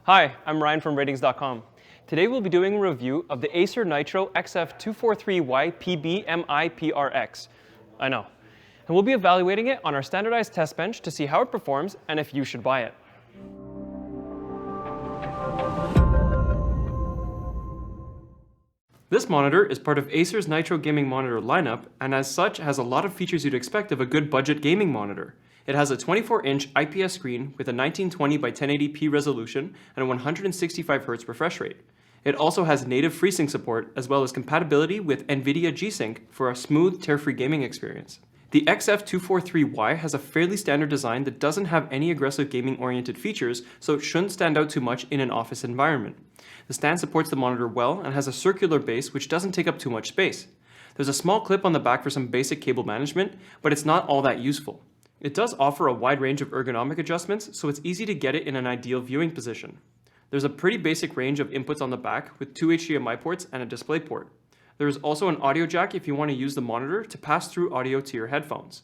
Hi, I'm Ryan from RTINGS.com. Today we'll be doing a review of the Acer Nitro XF243Y Pbmiiprx. I know. And we'll be evaluating it on our standardized test bench to see how it performs and if you should buy it. This monitor is part of Acer's Nitro gaming monitor lineup, and as such has a lot of features you'd expect of a good budget gaming monitor. It has a 24-inch IPS screen with a 1920 by 1080p resolution and a 165Hz refresh rate. It also has native FreeSync support as well as compatibility with NVIDIA G-Sync for a smooth, tear-free gaming experience. The XF243Y has a fairly standard design that doesn't have any aggressive gaming-oriented features, so it shouldn't stand out too much in an office environment. The stand supports the monitor well and has a circular base which doesn't take up too much space. There's a small clip on the back for some basic cable management, but it's not all that useful. It does offer a wide range of ergonomic adjustments, so it's easy to get it in an ideal viewing position. There's a pretty basic range of inputs on the back with 2 HDMI ports and a display port. There is also an audio jack if you want to use the monitor to pass through audio to your headphones.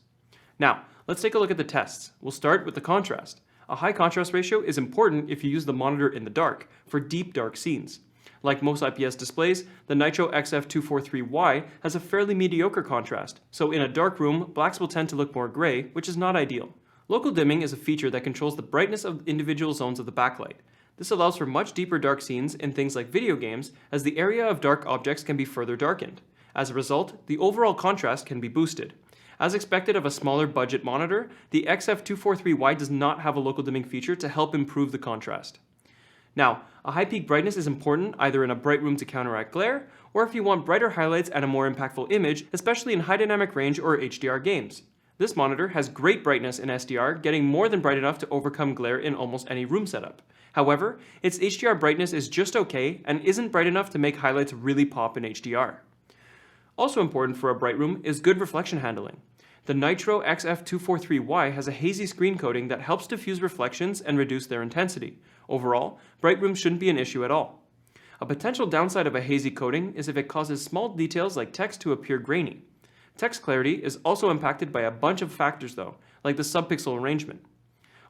Now, let's take a look at the tests. We'll start with the contrast. A high contrast ratio is important if you use the monitor in the dark, for deep dark scenes. Like most IPS displays, the Nitro XF243Y has a fairly mediocre contrast, so in a dark room, blacks will tend to look more gray, which is not ideal. Local dimming is a feature that controls the brightness of individual zones of the backlight. This allows for much deeper dark scenes in things like video games, as the area of dark objects can be further darkened. As a result, the overall contrast can be boosted. As expected of a smaller budget monitor, the XF243Y does not have a local dimming feature to help improve the contrast. Now, a high peak brightness is important either in a bright room to counteract glare, or if you want brighter highlights and a more impactful image, especially in high dynamic range or HDR games. This monitor has great brightness in SDR, getting more than bright enough to overcome glare in almost any room setup. However, its HDR brightness is just okay and isn't bright enough to make highlights really pop in HDR. Also important for a bright room is good reflection handling. The Nitro XF243Y has a hazy screen coating that helps diffuse reflections and reduce their intensity. Overall, bright rooms shouldn't be an issue at all. A potential downside of a hazy coating is if it causes small details like text to appear grainy. Text clarity is also impacted by a bunch of factors though, like the subpixel arrangement.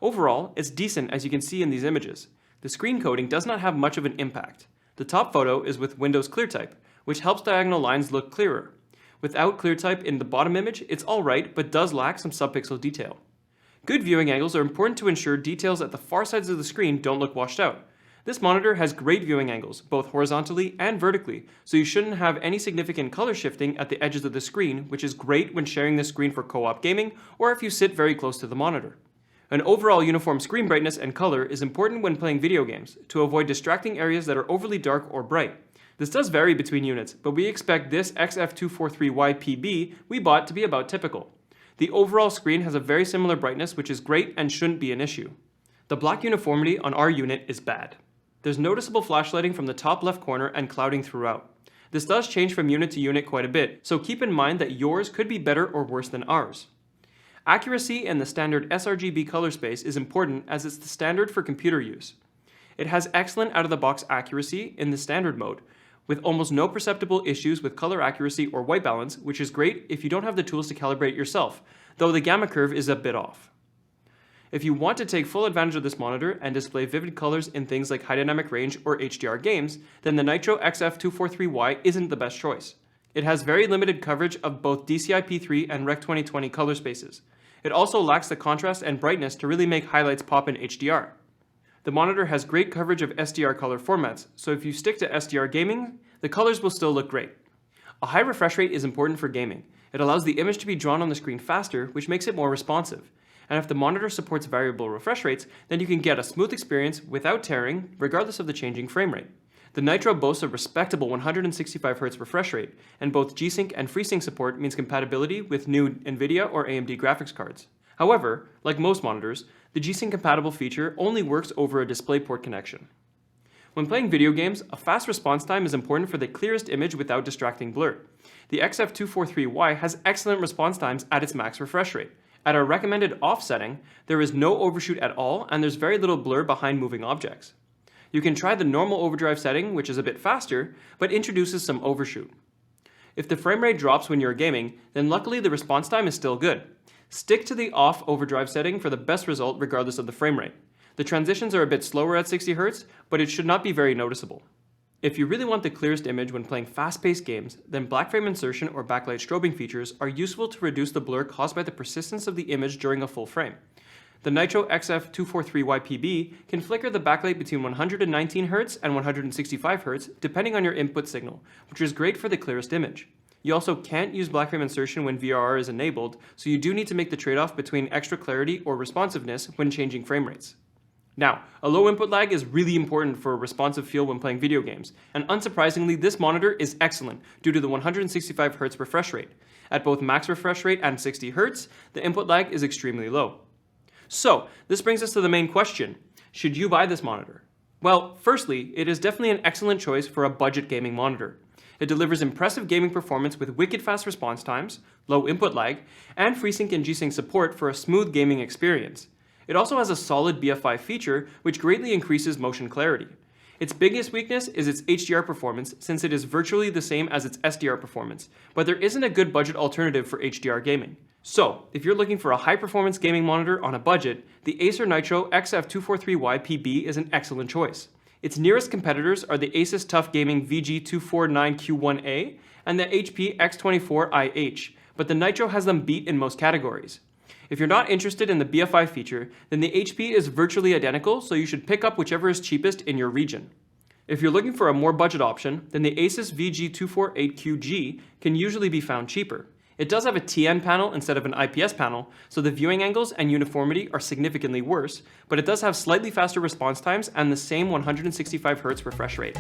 Overall, it's decent as you can see in these images. The screen coating does not have much of an impact. The top photo is with Windows ClearType, which helps diagonal lines look clearer. Without ClearType in the bottom image, it's alright, but does lack some subpixel detail. Good viewing angles are important to ensure details at the far sides of the screen don't look washed out. This monitor has great viewing angles, both horizontally and vertically, so you shouldn't have any significant color shifting at the edges of the screen, which is great when sharing the screen for co-op gaming or if you sit very close to the monitor. An overall uniform screen brightness and color is important when playing video games, to avoid distracting areas that are overly dark or bright. This does vary between units, but we expect this XF243Y Pb we bought to be about typical. The overall screen has a very similar brightness, which is great and shouldn't be an issue. The black uniformity on our unit is bad. There's noticeable flashlighting from the top left corner and clouding throughout. This does change from unit to unit quite a bit, so keep in mind that yours could be better or worse than ours. Accuracy in the standard sRGB color space is important as it's the standard for computer use. It has excellent out-of-the-box accuracy in the standard mode, with almost no perceptible issues with color accuracy or white balance, which is great if you don't have the tools to calibrate yourself, though the gamma curve is a bit off. If you want to take full advantage of this monitor and display vivid colors in things like high dynamic range or HDR games, then the Nitro XF243Y isn't the best choice. It has very limited coverage of both DCI-P3 and Rec 2020 color spaces. It also lacks the contrast and brightness to really make highlights pop in HDR. The monitor has great coverage of SDR color formats, so if you stick to SDR gaming, the colors will still look great. A high refresh rate is important for gaming. It allows the image to be drawn on the screen faster, which makes it more responsive. And if the monitor supports variable refresh rates, then you can get a smooth experience without tearing, regardless of the changing frame rate. The Nitro boasts a respectable 165Hz refresh rate, and both G-Sync and FreeSync support means compatibility with new NVIDIA or AMD graphics cards. However, like most monitors, the G-Sync compatible feature only works over a DisplayPort connection. When playing video games, a fast response time is important for the clearest image without distracting blur. The XF243Y has excellent response times at its max refresh rate. At our recommended off setting, there is no overshoot at all and there's very little blur behind moving objects. You can try the normal overdrive setting, which is a bit faster, but introduces some overshoot. If the frame rate drops when you're gaming, then luckily the response time is still good. Stick to the off overdrive setting for the best result regardless of the frame rate. The transitions are a bit slower at 60 Hz, but it should not be very noticeable. If you really want the clearest image when playing fast-paced games, then black frame insertion or backlight strobing features are useful to reduce the blur caused by the persistence of the image during a full frame. The Nitro XF243Y Pb can flicker the backlight between 119 Hz and 165 Hz depending on your input signal, which is great for the clearest image. You also can't use black frame insertion when VRR is enabled, so you do need to make the trade-off between extra clarity or responsiveness when changing frame rates. Now, a low input lag is really important for a responsive feel when playing video games, and unsurprisingly, this monitor is excellent due to the 165 Hz refresh rate. At both max refresh rate and 60 Hz, the input lag is extremely low. So, this brings us to the main question. Should you buy this monitor? Well, firstly, it is definitely an excellent choice for a budget gaming monitor. It delivers impressive gaming performance with wicked fast response times, low input lag, and FreeSync and G-Sync support for a smooth gaming experience. It also has a solid BF5 feature, which greatly increases motion clarity. Its biggest weakness is its HDR performance, since it is virtually the same as its SDR performance, but there isn't a good budget alternative for HDR gaming. So, if you're looking for a high-performance gaming monitor on a budget, the Acer Nitro XF243Y Pb is an excellent choice. Its nearest competitors are the Asus TUF Gaming VG249Q1A and the HP X24IH, but the Nitro has them beat in most categories. If you're not interested in the BF5 feature, then the HP is virtually identical, so you should pick up whichever is cheapest in your region. If you're looking for a more budget option, then the Asus VG248QG can usually be found cheaper. It does have a TN panel instead of an IPS panel, so the viewing angles and uniformity are significantly worse, but it does have slightly faster response times and the same 165 Hz refresh rate.